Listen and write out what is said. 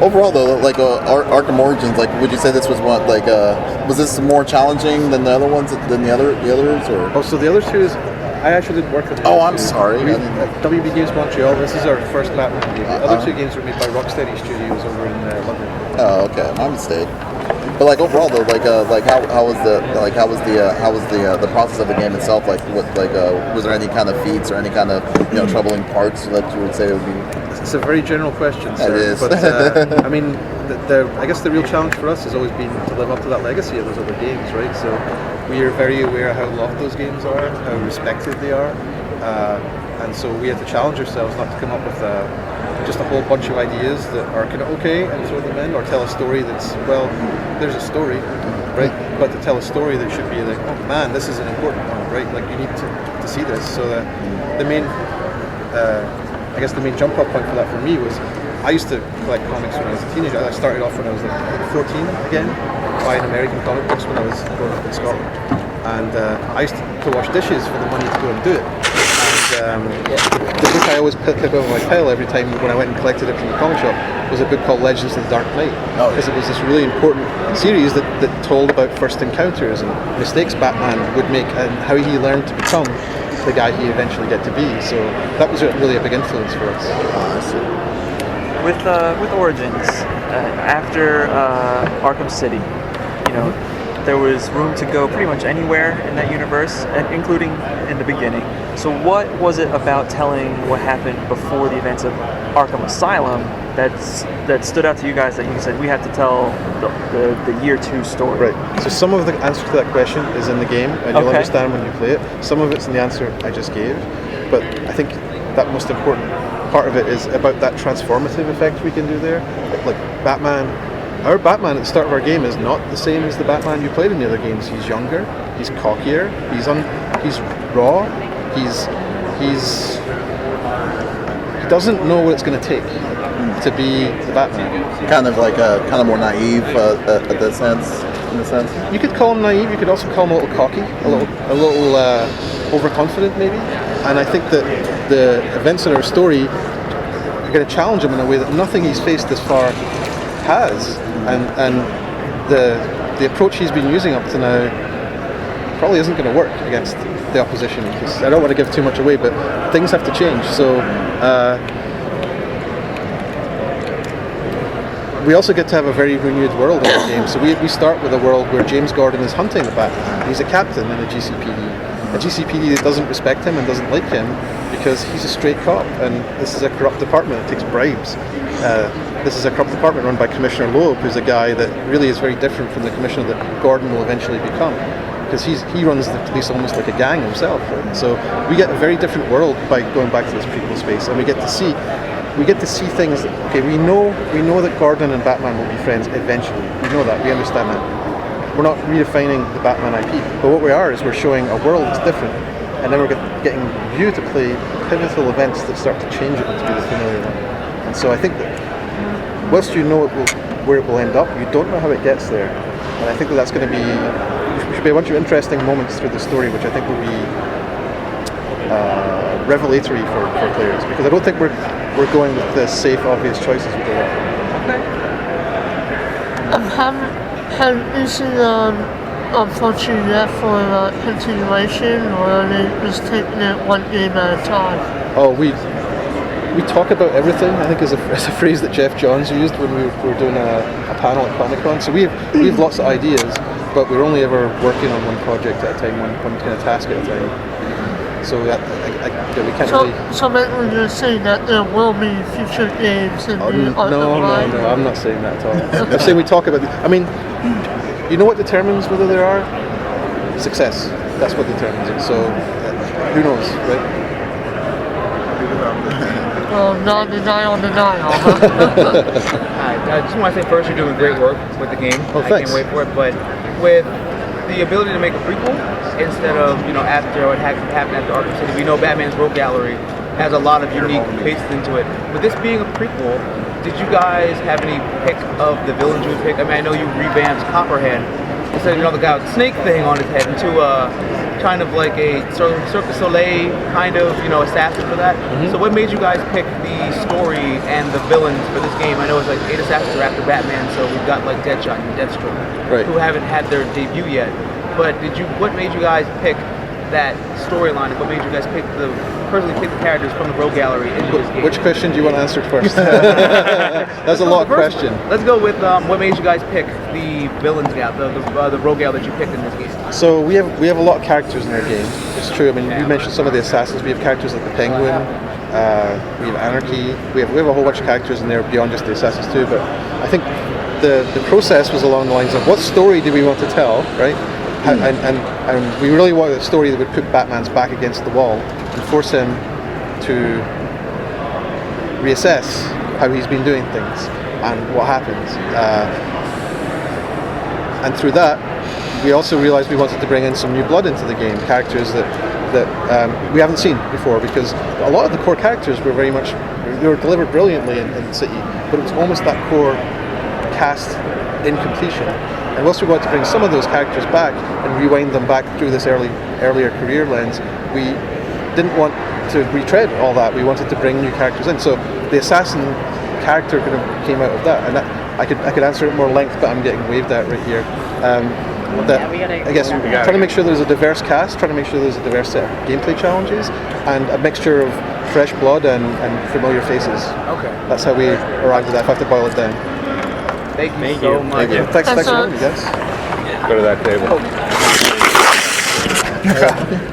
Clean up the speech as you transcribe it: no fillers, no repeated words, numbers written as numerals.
Overall, though, like Arkham Origins, like, would you say this was was this more challenging than the other ones, than the others, or? Oh, so the other two is, I actually didn't work with. Oh, I'm sorry. WB Games Montreal. This is our first Batman game. The other two games were made by Rocksteady Studios over in London. Oh, okay, my mistake. But like overall though, how was the process of the game itself? Like, was there any kind of feats or any kind of troubling parts that you would say would be? It's a very general question, sir. It is. But I mean, I guess the real challenge for us has always been to live up to that legacy of those other games, right? So we are very aware of how loved those games are, how respected they are, and so we have to challenge ourselves not to come up with just a whole bunch of ideas that are kind of okay and throw them in, or tell a story that's, well, there's a story, right? But to tell a story that should be like, oh man, this is an important one, right? Like, you need to see this. So the main, I guess the main jump off point for that for me was, I used to collect comics when I was a teenager. I started off when I was like 14 again, buying American comic books when I was growing up in Scotland. And I used to wash dishes for the money to go and do it. The book I always picked up over my pile every time when I went and collected it from the comic shop was a book called Legends of the Dark Knight, because it was this really important series that told about first encounters and mistakes Batman would make and how he learned to become the guy he eventually get to be. So that was really a big influence for us. With Origins, after Arkham City, there was room to go pretty much anywhere in that universe, including in the beginning. So what was it about telling what happened before the events of Arkham Asylum that stood out to you guys that you said, we have to tell the year 2 story? Right. So some of the answer to that question is in the game, and you'll understand when you play it. Some of it's in the answer I just gave. But I think that most important part of it is about that transformative effect we can do there. Like our Batman at the start of our game is not the same as the Batman you played in the other games. He's younger, he's cockier, he's raw, he doesn't know what it's going to take to be the Batman. Kind of more naive in the sense. You could call him naive. You could also call him a little cocky, a little overconfident maybe. And I think that the events in our story are going to challenge him in a way that nothing he's faced this far has. And the approach he's been using up to now probably isn't going to work against the opposition, because I don't want to give too much away, but things have to change. So we also get to have a very renewed world in the game. So we start with a world where James Gordon is hunting the Batman. He's a captain in a GCPD. A GCPD that doesn't respect him and doesn't like him because he's a straight cop, and this is a corrupt department that takes bribes. This is a corrupt department run by Commissioner Loeb, who's a guy that really is very different from the commissioner that Gordon will eventually become, because he runs the police almost like a gang himself. Right? So we get a very different world by going back to this prequel space, and we get to see things that, okay, we know that Gordon and Batman will be friends eventually. We know that, we understand that. We're not redefining the Batman IP, but what we are is we're showing a world that's different, and then we're getting you to play pivotal events that start to change it to be the familiar one. And so I think that whilst you know where it will end up, you don't know how it gets there. And I think that's going to be, there should be a bunch of interesting moments through the story, which I think will be revelatory for players, because I don't think we're going with the safe, obvious choices we go with. Is it unfortunate yet for continuation, or are they just taking it one game at a time? Oh, we talk about everything, I think is a phrase that Jeff Johns used when we were doing a panel at Comic-Con. So we have lots of ideas, but we're only ever working on one project at a time, one kind of task at a time. So that we can't really... So when you're saying that there will be future games in the No, I'm not saying that at all. I'm saying we talk about... I mean, you know what determines whether there are? Success. That's what determines it. So who knows, right? Denial. I just want to say first, you're doing great work with the game. Oh, thanks. I can't wait for it. But with the ability to make a prequel instead of, after what happened after Arkham City, we know Batman's Rogue Gallery has a lot of unique faces into it. With this being a prequel, did you guys have any pick of the villains you would pick? I mean, I know you revamped Copperhead instead of the guy with the snake thing on his head into kind of like a Cirque du Soleil kind of, assassin for that. So what made you guys pick the story and the villains for this game? I know it's like 8 assassins are after Batman, so we've got like Deadshot and Deathstroke, Right. who haven't had their debut yet. But what made you guys pick that storyline, and what made you guys personally pick the characters from the Rogue Gallery into this game? Which question do you want answered first? That's a lot of question. Let's go with what made you guys pick the villains the Rogue Gallery that you picked in this game. So we have a lot of characters in our game. It's true. I mean, you mentioned some of the assassins. We have characters like the Penguin. We have Anarchy. We have a whole bunch of characters in there beyond just the assassins too. But I think the process was along the lines of what story do we want to tell, right? And we really wanted a story that would put Batman's back against the wall and force him to reassess how he's been doing things and what happens. And through that, we also realized we wanted to bring in some new blood into the game, characters that we haven't seen before, because a lot of the core characters were they were delivered brilliantly in City, but it was almost that core cast incompletion. And whilst we wanted to bring some of those characters back and rewind them back through this earlier career lens, we didn't want to retread all that. We wanted to bring new characters in. So the assassin character kind of came out of that, and I could answer it more length, but I'm getting waved at right here. I guess trying to make sure there's a diverse cast, trying to make sure there's a diverse set of gameplay challenges, and a mixture of fresh blood and familiar faces. Okay. That's how we arrived at that. If I have to boil it down. Thank you so much. Thanks for having me, guys. Go to that table. All right.